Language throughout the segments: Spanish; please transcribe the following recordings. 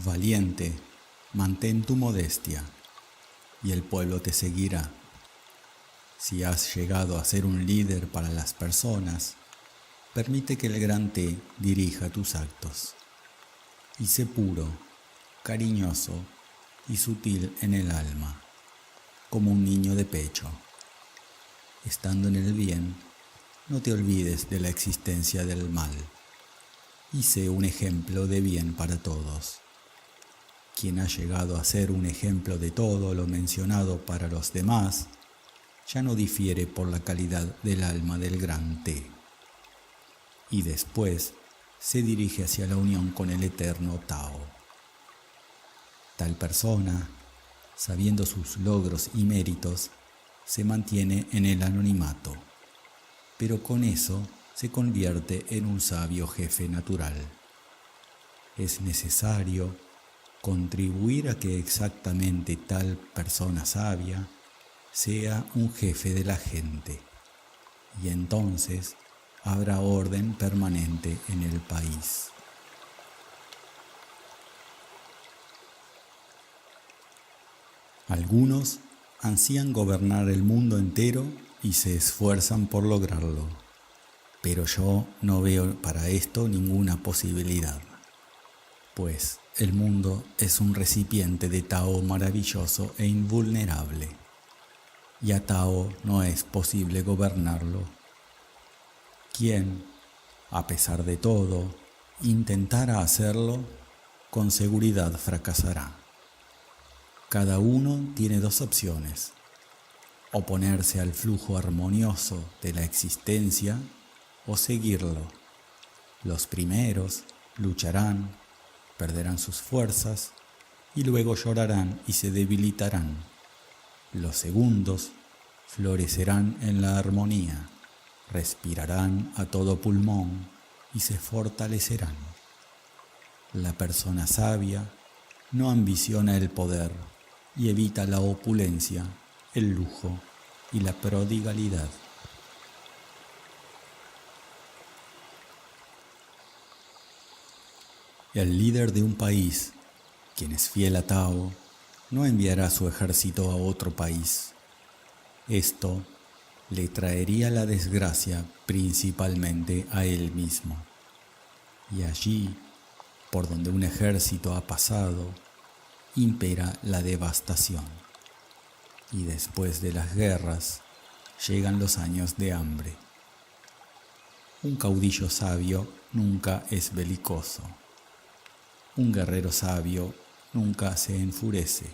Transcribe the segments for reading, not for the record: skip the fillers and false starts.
Valiente, mantén tu modestia, y el pueblo te seguirá. Si has llegado a ser un líder para las personas, permite que el gran Té dirija tus actos. Y sé puro, cariñoso y sutil en el alma, como un niño de pecho. Estando en el bien, no te olvides de la existencia del mal, y sé un ejemplo de bien para todos. Quien ha llegado a ser un ejemplo de todo lo mencionado para los demás, ya no difiere por la calidad del alma del gran Té. Y después se dirige hacia la unión con el eterno Tao. Tal persona, sabiendo sus logros y méritos, se mantiene en el anonimato, pero con eso se convierte en un sabio jefe natural. Es necesario contribuir a que exactamente tal persona sabia sea un jefe de la gente, y entonces habrá orden permanente en el país. Algunos ansían gobernar el mundo entero y se esfuerzan por lograrlo, pero yo no veo para esto ninguna posibilidad, pues el mundo es un recipiente de Tao maravilloso e invulnerable, y a Tao no es posible gobernarlo. Quien, a pesar de todo, intentara hacerlo, con seguridad fracasará. Cada uno tiene dos opciones: oponerse al flujo armonioso de la existencia o seguirlo. Los primeros lucharán, perderán sus fuerzas y luego llorarán y se debilitarán. Los segundos florecerán en la armonía, respirarán a todo pulmón y se fortalecerán. La persona sabia no ambiciona el poder y evita la opulencia, el lujo y la prodigalidad. El líder de un país, quien es fiel a Tao, no enviará su ejército a otro país. Esto le traería la desgracia principalmente a él mismo. Y allí, por donde un ejército ha pasado, impera la devastación. Y después de las guerras, llegan los años de hambre. Un caudillo sabio nunca es belicoso. Un guerrero sabio nunca se enfurece.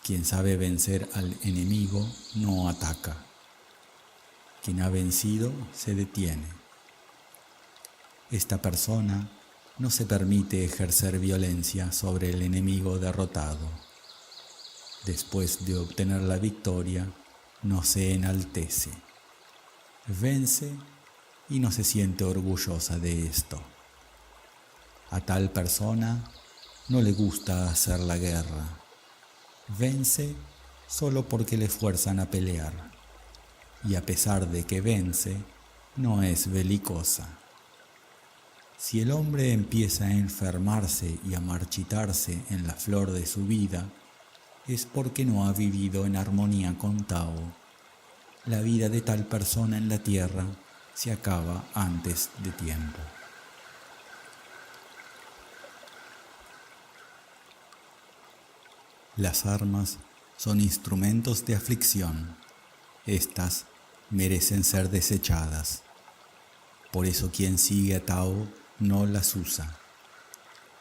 Quien sabe vencer al enemigo no ataca. Quien ha vencido se detiene. Esta persona no se permite ejercer violencia sobre el enemigo derrotado. Después de obtener la victoria, no se enaltece. Vence y no se siente orgullosa de esto. A tal persona no le gusta hacer la guerra. Vence solo porque le fuerzan a pelear. Y a pesar de que vence, no es belicosa. Si el hombre empieza a enfermarse y a marchitarse en la flor de su vida, es porque no ha vivido en armonía con Tao. La vida de tal persona en la tierra se acaba antes de tiempo. Las armas son instrumentos de aflicción. Estas merecen ser desechadas. Por eso quien sigue a Tao no las usa.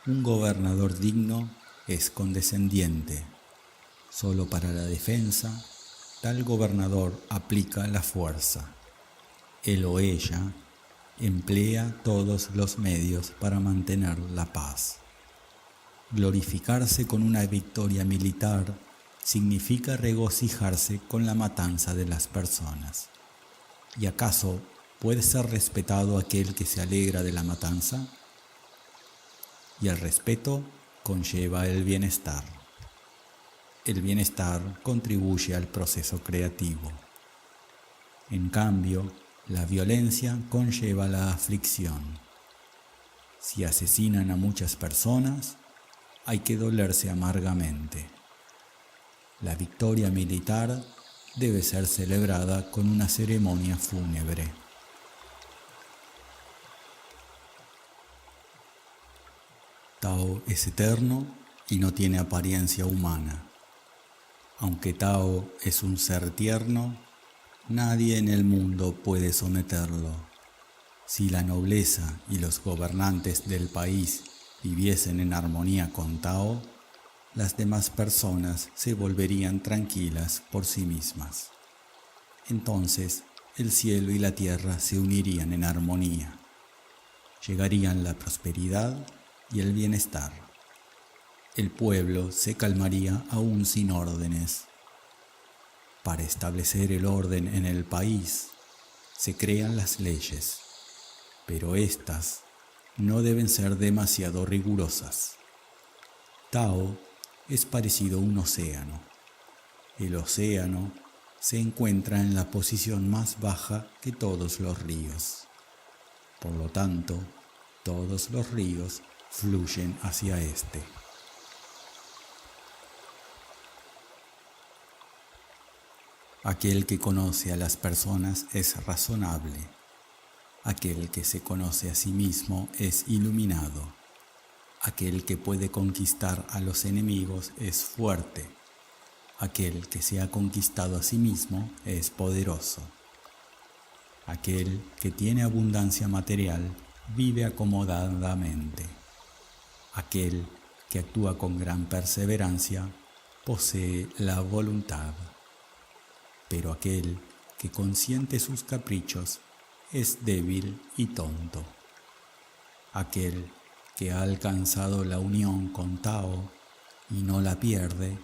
Un gobernador digno es condescendiente. Solo para la defensa, tal gobernador aplica la fuerza. Él o ella emplea todos los medios para mantener la paz. Glorificarse con una victoria militar significa regocijarse con la matanza de las personas. ¿Y acaso puede ser respetado aquel que se alegra de la matanza? Y el respeto conlleva el bienestar. El bienestar contribuye al proceso creativo. En cambio, la violencia conlleva la aflicción. Si asesinan a muchas personas, hay que dolerse amargamente. La victoria militar debe ser celebrada con una ceremonia fúnebre. Tao es eterno y no tiene apariencia humana. Aunque Tao es un ser tierno, nadie en el mundo puede someterlo. Si la nobleza y los gobernantes del país viviesen en armonía con Tao, las demás personas se volverían tranquilas por sí mismas. Entonces, el cielo y la tierra se unirían en armonía. Llegarían la prosperidad y el bienestar. El pueblo se calmaría aún sin órdenes. Para establecer el orden en el país, se crean las leyes, pero éstas no deben ser demasiado rigurosas. Tao es parecido a un océano. El océano se encuentra en la posición más baja que todos los ríos. Por lo tanto, todos los ríos fluyen hacia este. Aquel que conoce a las personas es razonable. Aquel que se conoce a sí mismo es iluminado. Aquel que puede conquistar a los enemigos es fuerte. Aquel que se ha conquistado a sí mismo es poderoso. Aquel que tiene abundancia material vive acomodadamente. Aquel que actúa con gran perseverancia posee la voluntad. Pero aquel que consiente sus caprichos es débil y tonto. Aquel que ha alcanzado la unión con Tao y no la pierde,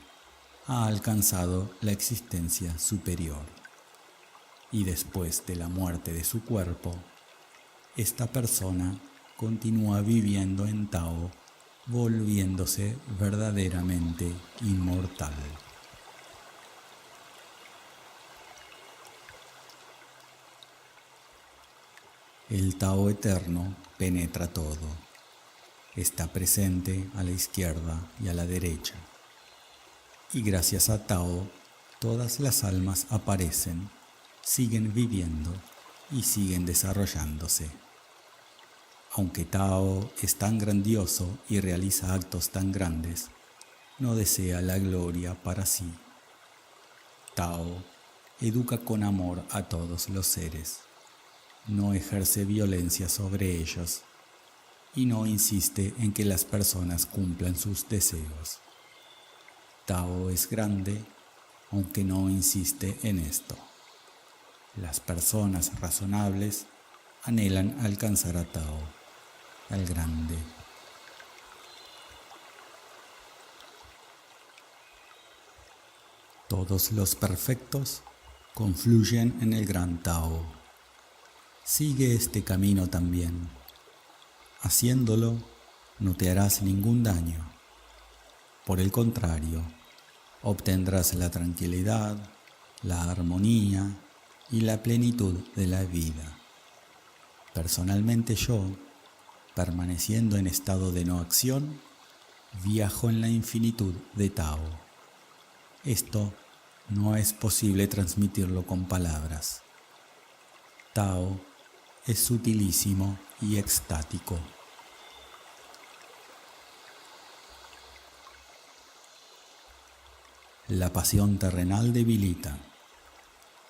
ha alcanzado la existencia superior. Y después de la muerte de su cuerpo, esta persona continúa viviendo en Tao, volviéndose verdaderamente inmortal. El Tao eterno penetra todo. Está presente a la izquierda y a la derecha. Y gracias a Tao, todas las almas aparecen, siguen viviendo y siguen desarrollándose. Aunque Tao es tan grandioso y realiza actos tan grandes, no desea la gloria para sí. Tao educa con amor a todos los seres, no ejerce violencia sobre ellos y no insiste en que las personas cumplan sus deseos. Tao es grande, aunque no insiste en esto. Las personas razonables anhelan alcanzar a Tao, al grande. Todos los perfectos confluyen en el gran Tao. Sigue este camino también. Haciéndolo, no te harás ningún daño. Por el contrario, obtendrás la tranquilidad, la armonía y la plenitud de la vida. Personalmente yo, permaneciendo en estado de no acción, viajo en la infinitud de Tao. Esto no es posible transmitirlo con palabras. Tao es sutilísimo y extático. La pasión terrenal debilita,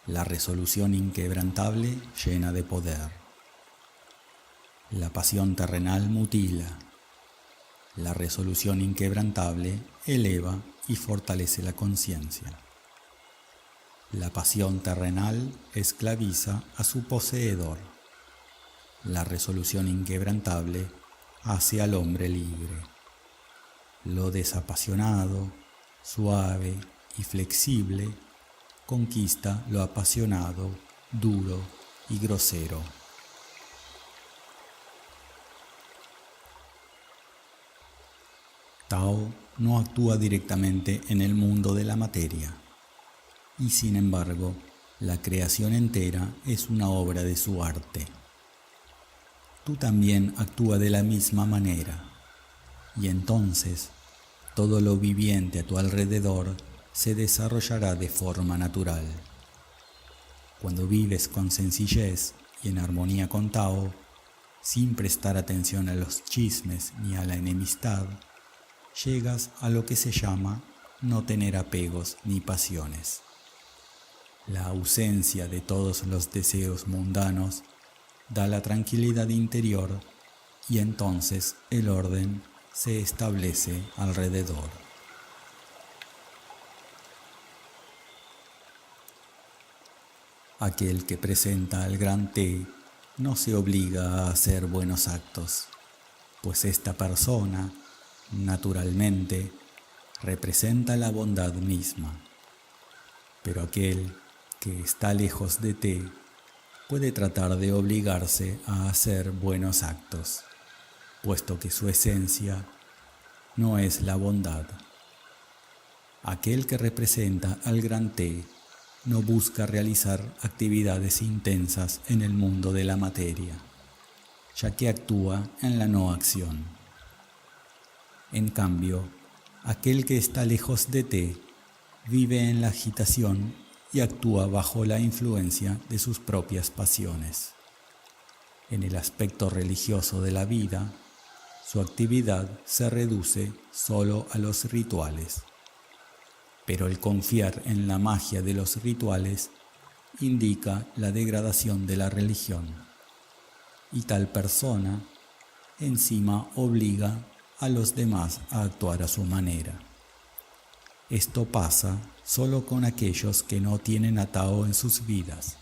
la resolución inquebrantable llena de poder. La pasión terrenal mutila, la resolución inquebrantable eleva y fortalece la conciencia. La pasión terrenal esclaviza a su poseedor. La resolución inquebrantable hace al hombre libre. Lo desapasionado, suave y flexible conquista lo apasionado, duro y grosero. Tao no actúa directamente en el mundo de la materia, y sin embargo, la creación entera es una obra de su arte. Tú también actúa de la misma manera, y entonces todo lo viviente a tu alrededor se desarrollará de forma natural. Cuando vives con sencillez y en armonía con Tao, sin prestar atención a los chismes ni a la enemistad, llegas a lo que se llama no tener apegos ni pasiones. La ausencia de todos los deseos mundanos da la tranquilidad interior y entonces el orden se establece alrededor. Aquel que presenta al gran Te no se obliga a hacer buenos actos, pues esta persona, naturalmente, representa la bondad misma. Pero aquel que está lejos de Te puede tratar de obligarse a hacer buenos actos, puesto que su esencia no es la bondad. Aquel que representa al gran Te no busca realizar actividades intensas en el mundo de la materia, ya que actúa en la no acción. En cambio, aquel que está lejos de Te vive en la agitación y actúa bajo la influencia de sus propias pasiones. En el aspecto religioso de la vida, su actividad se reduce solo a los rituales. Pero el confiar en la magia de los rituales indica la degradación de la religión, y tal persona encima obliga a los demás a actuar a su manera. Esto pasa solo con aquellos que no tienen a Tao en sus vidas.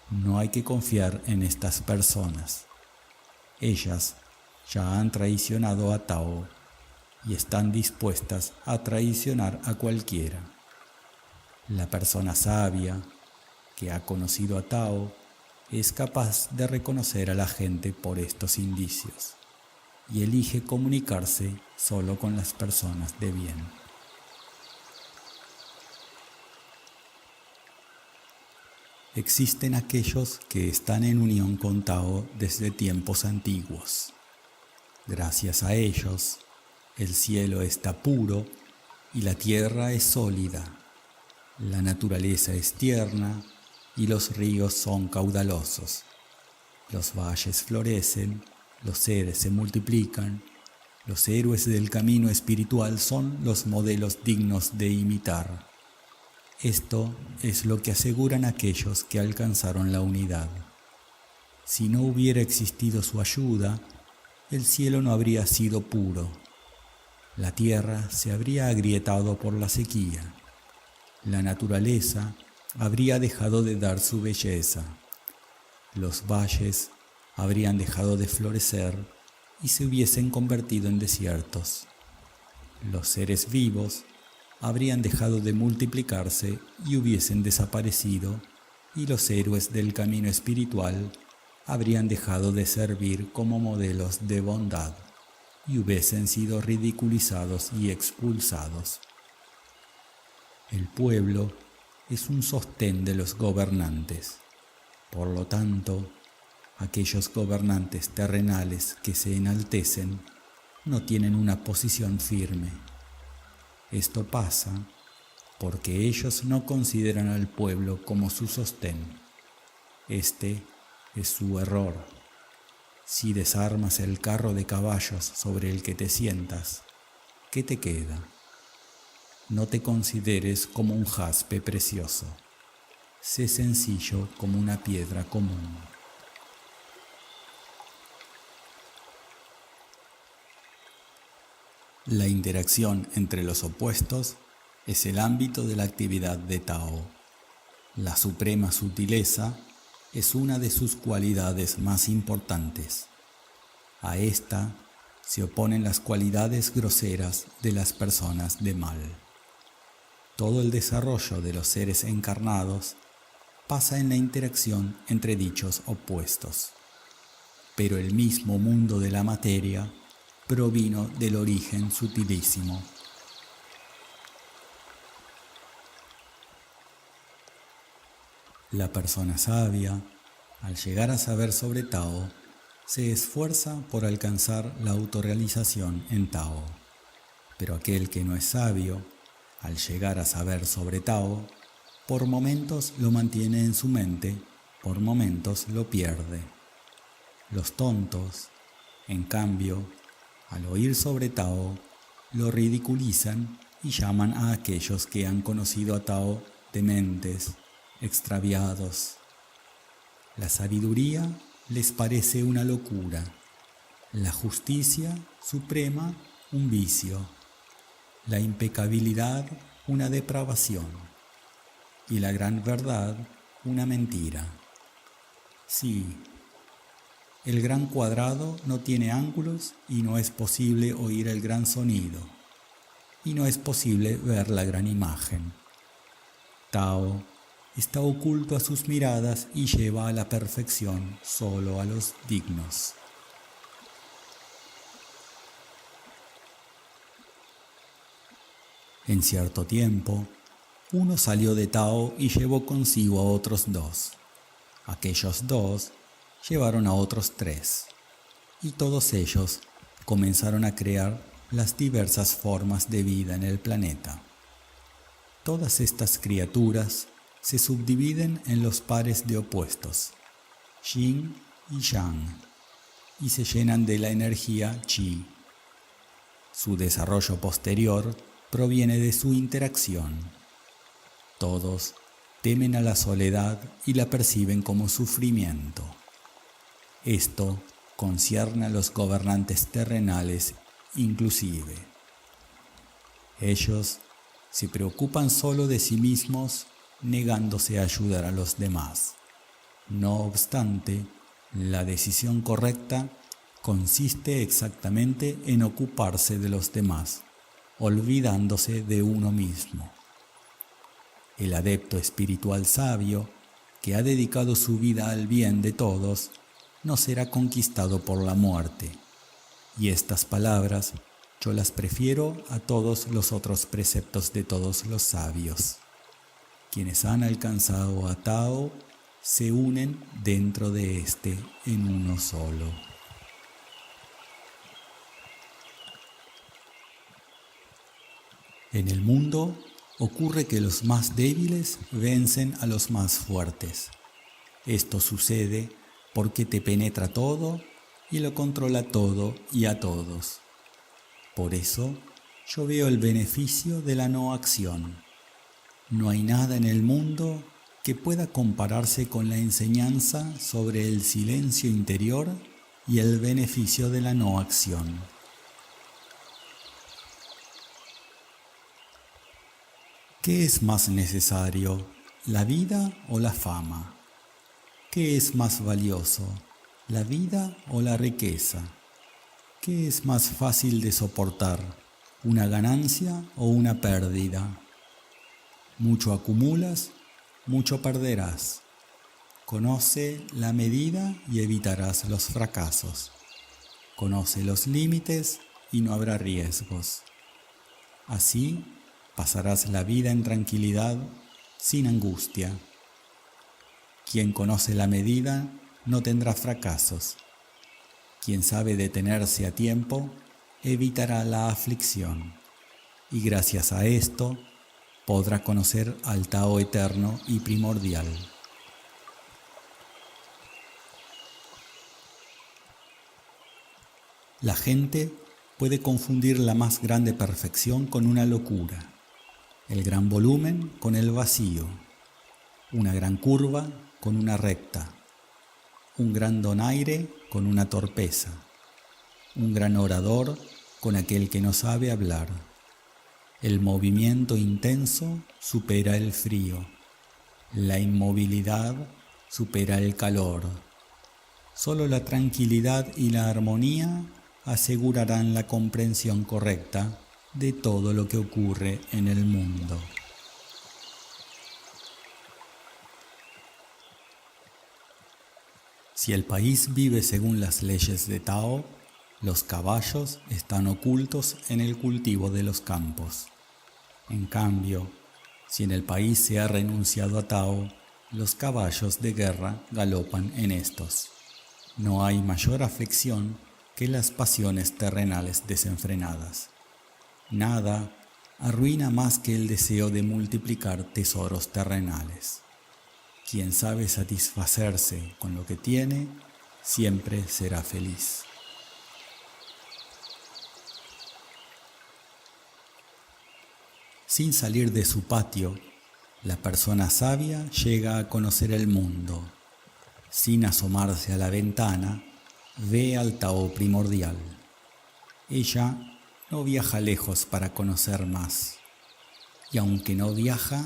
No hay que confiar en estas personas. Ellas ya han traicionado a Tao y están dispuestas a traicionar a cualquiera. La persona sabia que ha conocido a Tao es capaz de reconocer a la gente por estos indicios y elige comunicarse solo con las personas de bien. Existen aquellos que están en unión con Tao desde tiempos antiguos. Gracias a ellos, el cielo está puro y la tierra es sólida. La naturaleza es tierna y los ríos son caudalosos. Los valles florecen, los seres se multiplican. Los héroes del camino espiritual son los modelos dignos de imitar. Esto es lo que aseguran aquellos que alcanzaron la unidad. Si no hubiera existido su ayuda, el cielo no habría sido puro. La tierra se habría agrietado por la sequía. La naturaleza habría dejado de dar su belleza. Los valles habrían dejado de florecer y se hubiesen convertido en desiertos. Los seres vivos habrían dejado de multiplicarse y hubiesen desaparecido, y los héroes del camino espiritual habrían dejado de servir como modelos de bondad y hubiesen sido ridiculizados y expulsados. El pueblo es un sostén de los gobernantes. Por lo tanto, aquellos gobernantes terrenales que se enaltecen no tienen una posición firme. Esto pasa porque ellos no consideran al pueblo como su sostén. Este es su error. Si desarmas el carro de caballos sobre el que te sientas, ¿qué te queda? No te consideres como un jaspe precioso. Sé sencillo como una piedra común. La interacción entre los opuestos es el ámbito de la actividad de Tao. La suprema sutileza es una de sus cualidades más importantes. A esta se oponen las cualidades groseras de las personas de mal. Todo el desarrollo de los seres encarnados pasa en la interacción entre dichos opuestos. Pero el mismo mundo de la materia provino del origen sutilísimo. La persona sabia, al llegar a saber sobre Tao, se esfuerza por alcanzar la autorrealización en Tao. Pero aquel que no es sabio, al llegar a saber sobre Tao, por momentos lo mantiene en su mente, por momentos lo pierde. Los tontos, en cambio, al oír sobre Tao, lo ridiculizan y llaman a aquellos que han conocido a Tao dementes, extraviados. La sabiduría les parece una locura, la justicia suprema un vicio, la impecabilidad una depravación y la gran verdad una mentira. Sí, el gran cuadrado no tiene ángulos y no es posible oír el gran sonido, y no es posible ver la gran imagen. Tao está oculto a sus miradas y lleva a la perfección solo a los dignos. En cierto tiempo, uno salió de Tao y llevó consigo a otros dos. Aquellos dos llevaron a otros tres, y todos ellos comenzaron a crear las diversas formas de vida en el planeta. Todas estas criaturas se subdividen en los pares de opuestos, Yin y Yang, y se llenan de la energía Qi. Su desarrollo posterior proviene de su interacción. Todos temen a la soledad y la perciben como sufrimiento. Esto concierne a los gobernantes terrenales inclusive. Ellos se preocupan solo de sí mismos, negándose a ayudar a los demás. No obstante, la decisión correcta consiste exactamente en ocuparse de los demás, olvidándose de uno mismo. El adepto espiritual sabio, que ha dedicado su vida al bien de todos, no será conquistado por la muerte. Y estas palabras yo las prefiero a todos los otros preceptos de todos los sabios. Quienes han alcanzado a Tao se unen dentro de éste en uno solo. En el mundo ocurre que los más débiles vencen a los más fuertes. Esto sucede porque te penetra todo y lo controla todo y a todos. Por eso yo veo el beneficio de la no acción. No hay nada en el mundo que pueda compararse con la enseñanza sobre el silencio interior y el beneficio de la no acción. ¿Qué es más necesario, la vida o la fama? ¿Qué es más valioso, la vida o la riqueza? ¿Qué es más fácil de soportar, una ganancia o una pérdida? Mucho acumulas, mucho perderás. Conoce la medida y evitarás los fracasos. Conoce los límites y no habrá riesgos. Así pasarás la vida en tranquilidad, sin angustia. Quien conoce la medida no tendrá fracasos. Quien sabe detenerse a tiempo evitará la aflicción, y gracias a esto podrá conocer al Tao eterno y primordial. La gente puede confundir la más grande perfección con una locura, el gran volumen con el vacío, una gran curva con una recta, un gran donaire con una torpeza, un gran orador con aquel que no sabe hablar. El movimiento intenso supera el frío, la inmovilidad supera el calor. Solo la tranquilidad y la armonía asegurarán la comprensión correcta de todo lo que ocurre en el mundo. Si el país vive según las leyes de Tao, los caballos están ocultos en el cultivo de los campos. En cambio, si en el país se ha renunciado a Tao, los caballos de guerra galopan en estos. No hay mayor aflicción que las pasiones terrenales desenfrenadas. Nada arruina más que el deseo de multiplicar tesoros terrenales. Quien sabe satisfacerse con lo que tiene, siempre será feliz. Sin salir de su patio, la persona sabia llega a conocer el mundo. Sin asomarse a la ventana, ve al Tao primordial. Ella no viaja lejos para conocer más. Y aunque no viaja,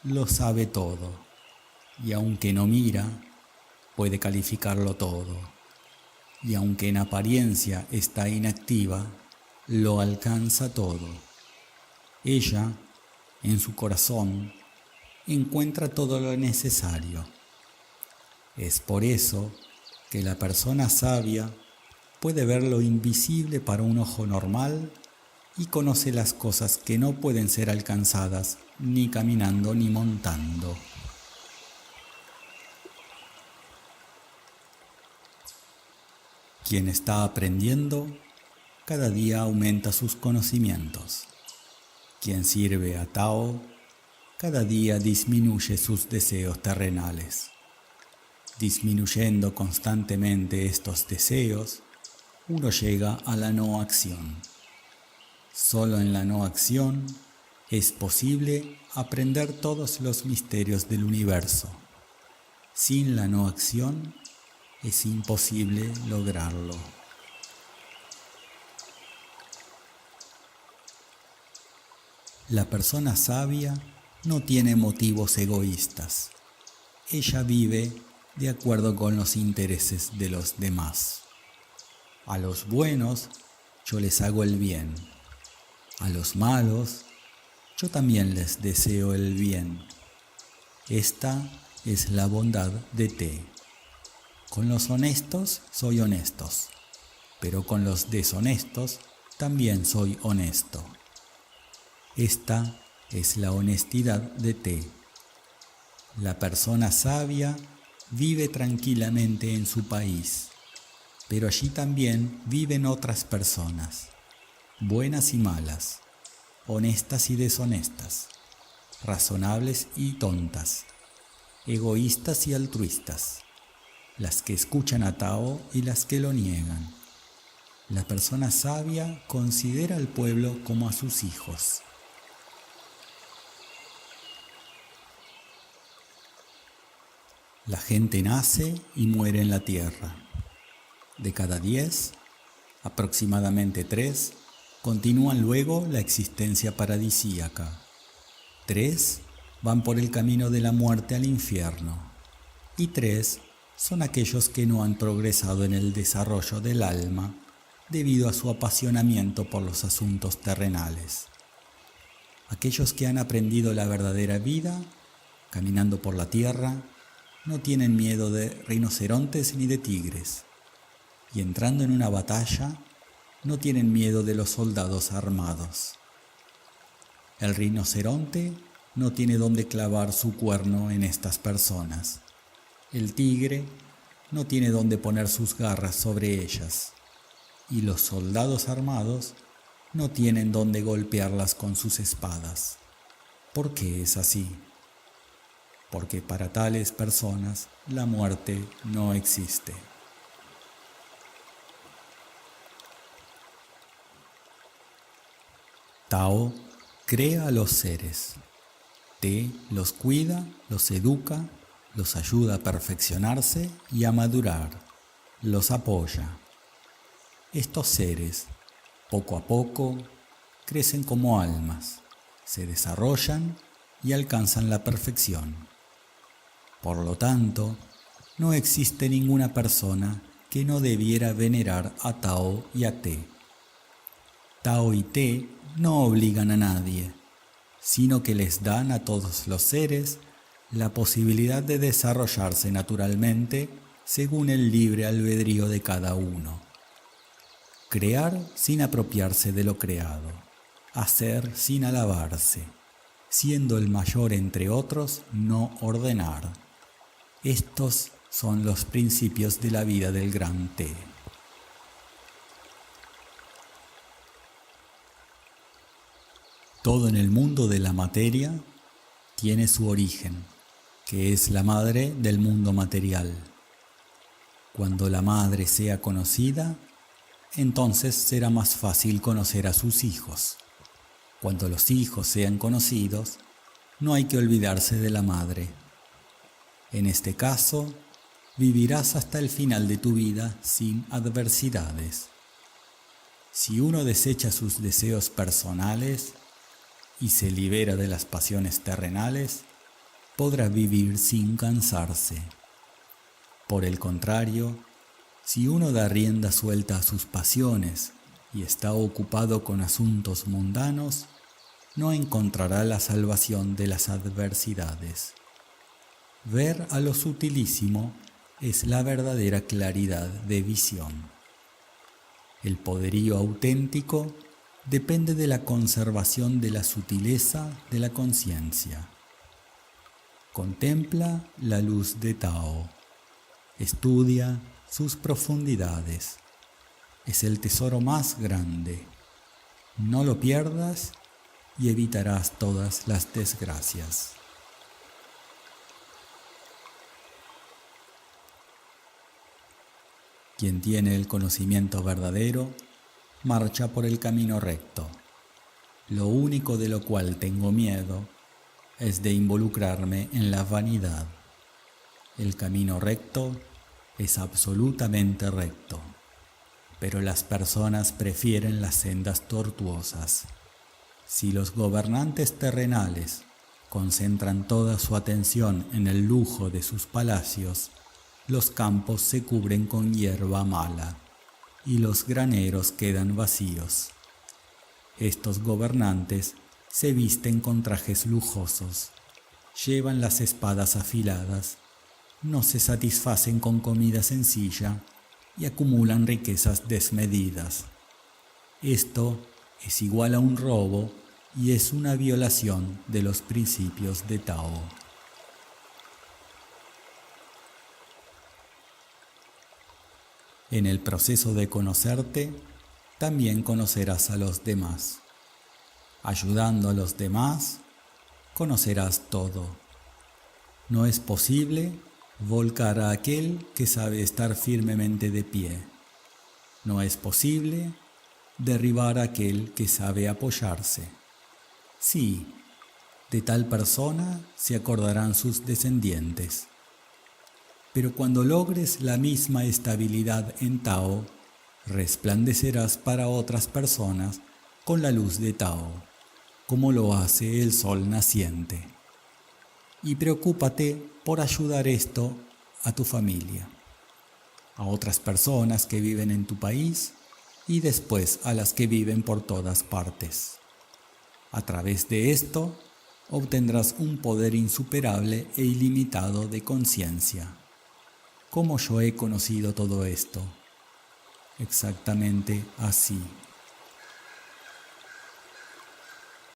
lo sabe todo. Y aunque no mira, puede calificarlo todo. Y aunque en apariencia está inactiva, lo alcanza todo. Ella, en su corazón, encuentra todo lo necesario. Es por eso que la persona sabia puede ver lo invisible para un ojo normal y conoce las cosas que no pueden ser alcanzadas ni caminando ni montando. Quien está aprendiendo, cada día aumenta sus conocimientos. Quien sirve a Tao, cada día disminuye sus deseos terrenales. Disminuyendo constantemente estos deseos, uno llega a la no acción. Solo en la no acción es posible aprender todos los misterios del universo. Sin la no acción es imposible lograrlo. La persona sabia no tiene motivos egoístas. Ella vive de acuerdo con los intereses de los demás. A los buenos yo les hago el bien. A los malos yo también les deseo el bien. Esta es la bondad de Te. Con los honestos soy honestos, pero con los deshonestos también soy honesto. Esta es la honestidad de Te. La persona sabia vive tranquilamente en su país, pero allí también viven otras personas, buenas y malas, honestas y deshonestas, razonables y tontas, egoístas y altruistas, las que escuchan a Tao y las que lo niegan. La persona sabia considera al pueblo como a sus hijos. La gente nace y muere en la tierra. De cada 10, aproximadamente 3 continúan luego la existencia paradisíaca. 3 van por el camino de la muerte al infierno. Y 3 son aquellos que no han progresado en el desarrollo del alma debido a su apasionamiento por los asuntos terrenales. Aquellos que han aprendido la verdadera vida, caminando por la tierra, no tienen miedo de rinocerontes ni de tigres, y entrando en una batalla, no tienen miedo de los soldados armados. El rinoceronte no tiene dónde clavar su cuerno en estas personas. El tigre no tiene dónde poner sus garras sobre ellas, y los soldados armados no tienen dónde golpearlas con sus espadas. ¿Por qué es así? Porque para tales personas la muerte no existe. Tao crea a los seres. Te los cuida, los educa, los ayuda a perfeccionarse y a madurar, los apoya. Estos seres, poco a poco, crecen como almas, se desarrollan y alcanzan la perfección. Por lo tanto, no existe ninguna persona que no debiera venerar a Tao y a Te. Tao y Te no obligan a nadie, sino que les dan a todos los seres la posibilidad de desarrollarse naturalmente según el libre albedrío de cada uno. Crear sin apropiarse de lo creado, hacer sin alabarse, siendo el mayor entre otros, no ordenar. Estos son los principios de la vida del gran Te. Todo en el mundo de la materia tiene su origen, que es la madre del mundo material. Cuando la madre sea conocida, entonces será más fácil conocer a sus hijos. Cuando los hijos sean conocidos, no hay que olvidarse de la madre. En este caso, vivirás hasta el final de tu vida sin adversidades. Si uno desecha sus deseos personales y se libera de las pasiones terrenales, podrá vivir sin cansarse. Por el contrario, si uno da rienda suelta a sus pasiones y está ocupado con asuntos mundanos, no encontrará la salvación de las adversidades. Ver a lo sutilísimo es la verdadera claridad de visión. El poderío auténtico depende de la conservación de la sutileza de la conciencia. Contempla la luz de Tao. Estudia sus profundidades. Es el tesoro más grande. No lo pierdas y evitarás todas las desgracias. Quien tiene el conocimiento verdadero, marcha por el camino recto. Lo único de lo cual tengo miedo es de involucrarme en la vanidad. El camino recto es absolutamente recto, pero las personas prefieren las sendas tortuosas. Si los gobernantes terrenales concentran toda su atención en el lujo de sus palacios, los campos se cubren con hierba mala y los graneros quedan vacíos. Estos gobernantes se visten con trajes lujosos, llevan las espadas afiladas, no se satisfacen con comida sencilla y acumulan riquezas desmedidas. Esto es igual a un robo y es una violación de los principios de Tao. En el proceso de conocerte, también conocerás a los demás. Ayudando a los demás, conocerás todo. No es posible volcar a aquel que sabe estar firmemente de pie. No es posible derribar a aquel que sabe apoyarse. Sí, de tal persona se acordarán sus descendientes. Pero cuando logres la misma estabilidad en Tao, resplandecerás para otras personas con la luz de Tao, como lo hace el sol naciente. Y preocúpate por ayudar esto a tu familia, a otras personas que viven en tu país y después a las que viven por todas partes. A través de esto, obtendrás un poder insuperable e ilimitado de conciencia. ¿Cómo yo he conocido todo esto? Exactamente así.